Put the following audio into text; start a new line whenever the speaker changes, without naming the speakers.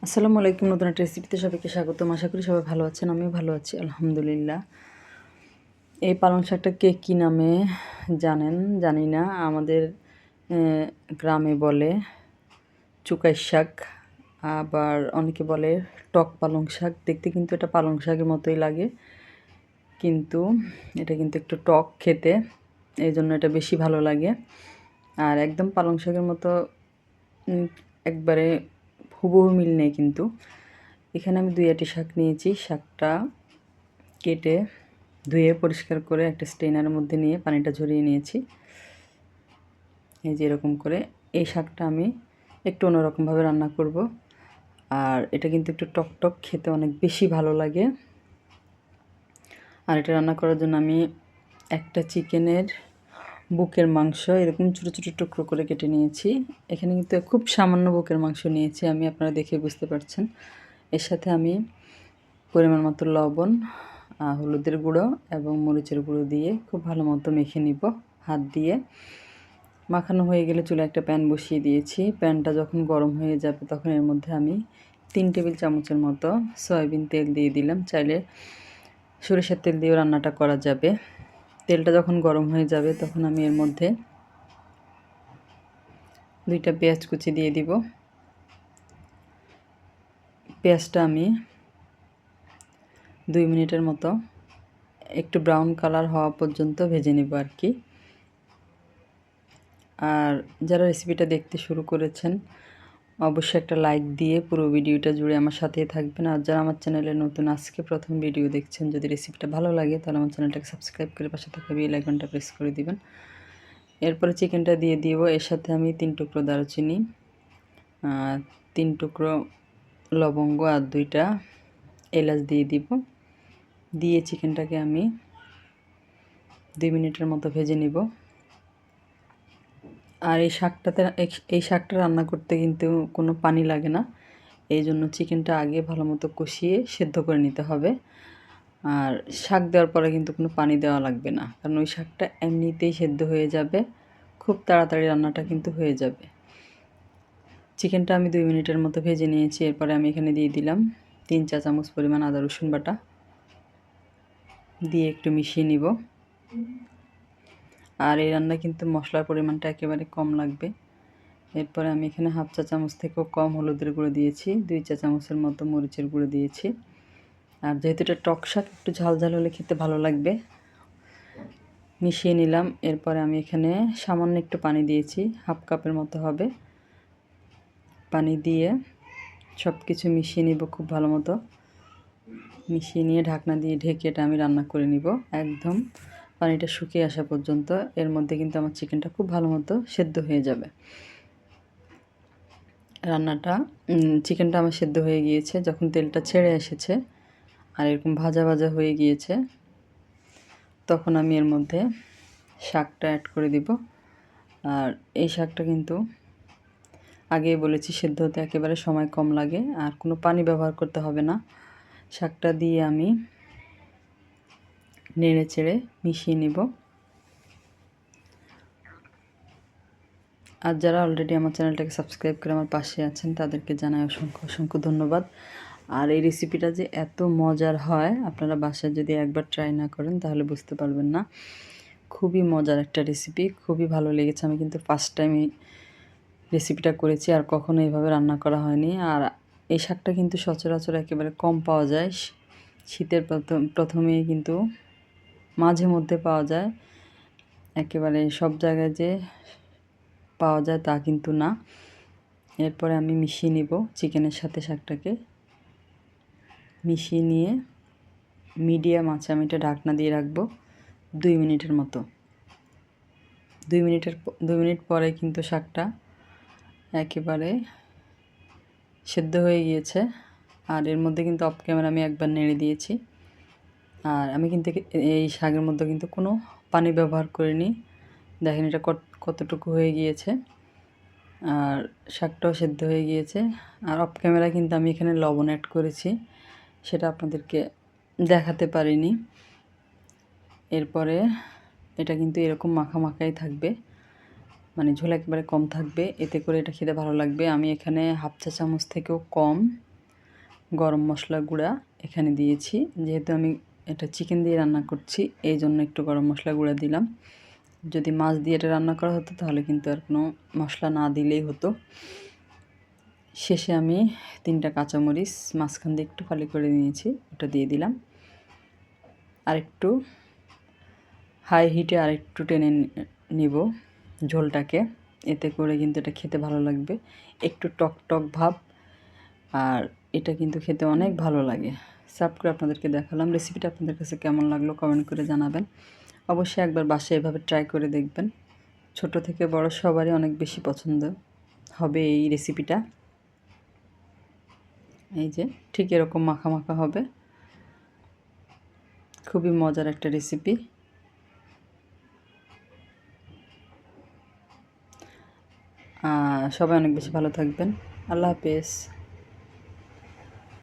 আসসালামু আলাইকুম। নতুন একটা রেসিপিতে সবাইকে স্বাগতম। আশা করি সবাই ভালো আছেন, আমিও ভালো আছি আলহামদুলিল্লাহ। এই পালং শাকটা কে কী নামে জানেন জানি না। আমাদের গ্রামে বলে চুকাই শাক, আবার অনেকে বলে টক পালং শাক। দেখতে কিন্তু এটা পালং শাকের মতোই লাগে, কিন্তু এটা কিন্তু একটু টক খেতে, এই জন্য এটা বেশি ভালো লাগে। আর একদম পালং শাকের মতো একবারে হুবহু মিল নেই কিন্তু। এখানে আমি 2 আটি শাক নিয়েছি। শাকটা কেটে ধুয়ে পরিষ্কার করে একটা স্ট্রেনারের মধ্যে নিয়ে পানিটা ঝরিয়ে নিয়েছি। এই যে এরকম করে এই শাকটা আমি একটু অন্যরকমভাবে রান্না করব। আর এটা কিন্তু একটু টক টক খেতে অনেক বেশি ভালো লাগে। আর এটা রান্না করার জন্য আমি একটা চিকেনের বুকের মাংস এরকম ছোটো ছোটো টুকরো করে কেটে নিয়েছি। এখানে কিন্তু খুব সামান্য বুকের মাংস নিয়েছি আমি, আপনারা দেখে বুঝতে পারছেন। এর সাথে আমি পরিমাণ মতো লবণ, হলুদের গুঁড়ো এবং মরিচের গুঁড়ো দিয়ে খুব ভালো মতো মেখে নিব হাত দিয়ে। মাখানো হয়ে গেলে চুলায় একটা প্যান বসিয়ে দিয়েছি। প্যানটা যখন গরম হয়ে যাবে তখন এর মধ্যে আমি 3 টেবিল চামচের মতো সয়াবিন তেল দিয়ে দিলাম। চাইলে সরিষার তেল দিয়েও রান্নাটা করা যাবে। তেলটা যখন গরম হয়ে যাবে তখন আমি এর মধ্যে 2টা পেঁয়াজ কুচি দিয়ে দিব। পেঁয়াজটা আমি 2 মিনিটের মতো একটু ব্রাউন কালার হওয়া পর্যন্ত ভেজে নেব আর কি। আর যারা রেসিপিটা দেখতে শুরু করেছেন অবশ্যই একটা লাইক দিয়ে পুরো ভিডিওটা জুড়ে আমার সাথেই থাকবেন। আর যারা আমার চ্যানেলে নতুন আজকে প্রথম ভিডিও দেখছেন, যদি রেসিপিটা ভালো লাগে তাহলে আমার চ্যানেলটাকে সাবস্ক্রাইব করে পাশে থাকা বেল আইকনটা প্রেস করে দিবেন। এরপরে চিকেনটা দিয়ে দিব। এর সাথে আমি 3 টুকরো দারুচিনি, 3 টুকরো লবঙ্গ আর 2টা এলাচ দিয়ে দিব। দিয়ে চিকেনটাকে আমি 2 মিনিটের মতো ভেজে নিব। আর এই শাকটা রান্না করতে কিন্তু কোনো পানি লাগে না, এই জন্য চিকেনটা আগে ভালো মতো কষিয়ে সেদ্ধ করে নিতে হবে। আর শাক দেওয়ার পরে কিন্তু কোনো পানি দেওয়া লাগবে না, কারণ ওই শাকটা এমনিতেই সেদ্ধ হয়ে যাবে, খুব তাড়াতাড়ি রান্নাটা কিন্তু হয়ে যাবে। চিকেনটা আমি 2 মিনিটের মতো ভেজে নিয়েছি। এরপরে আমি এখানে দিয়ে দিলাম 3 চা চামচ পরিমাণ আদা রসুন বাটা, দিয়ে একটু মিশিয়ে নিব। আর এই রান্নায় কিন্তু মশলার পরিমাণটা একেবারে কম লাগবে। এরপরে আমি এখানে 1/2 চা চামচ থেকেও কম হলুদের গুঁড়ো দিয়েছি, 2 চা চামচের মতো মরিচের গুঁড়ো দিয়েছি। আর যেহেতু এটা টক শাক, একটু ঝাল ঝাল হলে খেতে ভালো লাগবে। মিশিয়ে নিলাম। এরপরে আমি এখানে সামান্য একটু পানি দিয়েছি, 1/2 কাপের মতো হবে। পানি দিয়ে সব কিছু মিশিয়ে নিব খুব ভালো মতো। মিশিয়ে নিয়ে ঢাকনা দিয়ে ঢেকে এটা আমি রান্না করে নিব একদম পানিটা শুকিয়ে আসা পর্যন্ত। এর মধ্যে কিন্তু আমার চিকেনটা খুব ভালো মতো সেদ্ধ হয়ে যাবে। চিকেনটা আমার সেদ্ধ হয়ে গিয়েছে। যখন তেলটা ছেড়ে এসেছে আর এরকম ভাজা ভাজা হয়ে গিয়েছে, তখন আমি এর মধ্যে শাকটা অ্যাড করে দিব। আর এই শাকটা কিন্তু আগেই বলেছি সেদ্ধ হতে একেবারে সময় কম লাগে, আর কোনো পানি ব্যবহার করতে হবে না। শাকটা দিয়ে আমি নেড়ে চেড়ে মিশিয়ে নিব। আর যারা অলরেডি আমার চ্যানেলটাকে সাবস্ক্রাইব করে আমার পাশে আছেন তাদেরকে জানাই অসংখ্য অসংখ্য ধন্যবাদ। আর এই রেসিপিটা যে এত মজার হয়, আপনারা বাসায় যদি একবার ট্রাই না করেন তাহলে বুঝতে পারবেন না। খুবই মজার একটা রেসিপি, খুবই ভালো লেগেছে। আমি কিন্তু ফার্স্ট টাইম এই রেসিপিটা করেছি, আর কখনো এইভাবে রান্না করা হয়নি। আর এই শাকটা কিন্তু সচরাচর একেবারে কম পাওয়া যায়। শীতের প্রথমেই কিন্তু মাঝে মধ্যে পাওয়া যায়, একেবারে সব জায়গায় যে পাওয়া যায় তা কিন্তু না। এরপরে আমি মিশিয়ে নিব চিকেনের সাথে শাকটাকে। মিশিয়ে নিয়ে মিডিয়াম আঁচে আমি এটা ঢাকনা দিয়ে রাখবো 2 মিনিটের মতো। 2 মিনিট পরে কিন্তু শাকটা একেবারে সেদ্ধ হয়ে গিয়েছে। আর এর মধ্যে কিন্তু অফ ক্যামেরা আমি একবার নেড়ে দিয়েছি। আর আমি কিন্তু এই শাকের মধ্যে কিন্তু কোনো পানি ব্যবহার করিনি। দেখেন এটা কতটুকু হয়ে গিয়েছে। আর শাকটাও সেদ্ধ হয়ে গিয়েছে। আর অফ ক্যামেরা কিন্তু আমি এখানে লবণ অ্যাড করেছি, সেটা আপনাদেরকে দেখাতে পারিনি। এরপরে এটা কিন্তু এরকম মাখা মাখাই থাকবে, মানে ঝোল একেবারে কম থাকবে, এতে করে এটা খেতে ভালো লাগবে। আমি এখানে 1/2 চা চামচ থেকেও কম গরম মশলা গুঁড়া এখানে দিয়েছি। যেহেতু আমি এটা চিকেন দিয়ে রান্না করছি এই জন্য একটু গরম মশলা গুঁড়া দিলাম। যদি মাছ দিয়ে এটা রান্না করা হতো তাহলে কিন্তু আর কোনো মশলা না দিলেই হতো। শেষে আমি 3টা কাঁচামরিচ মাঝখান দিয়ে একটু ফালি করে নিয়েছি, ওটা দিয়ে দিলাম। আরেকটু হাই হিটে আরেকটু টেনে নিব ঝোলটাকে, এতে করে কিন্তু এটা খেতে ভালো লাগবে। একটু টক টক ভাব, আর এটা কিন্তু খেতে অনেক ভালো লাগে। সার্ভ করে আপনাদেরকে দেখালাম। রেসিপিটা আপনাদের কাছে কেমন লাগলো কমেন্ট করে জানাবেন। অবশ্যই একবার বাসায় এভাবে ট্রাই করে দেখবেন। ছোট থেকে বড় সবারই অনেক বেশি পছন্দ হবে এই রেসিপিটা। এই যে ঠিক এরকম মাখা মাখা হবে, খুবই মজার একটা রেসিপি। সবাই অনেক বেশি ভালো থাকবেন। আল্লাহ হাফেজ।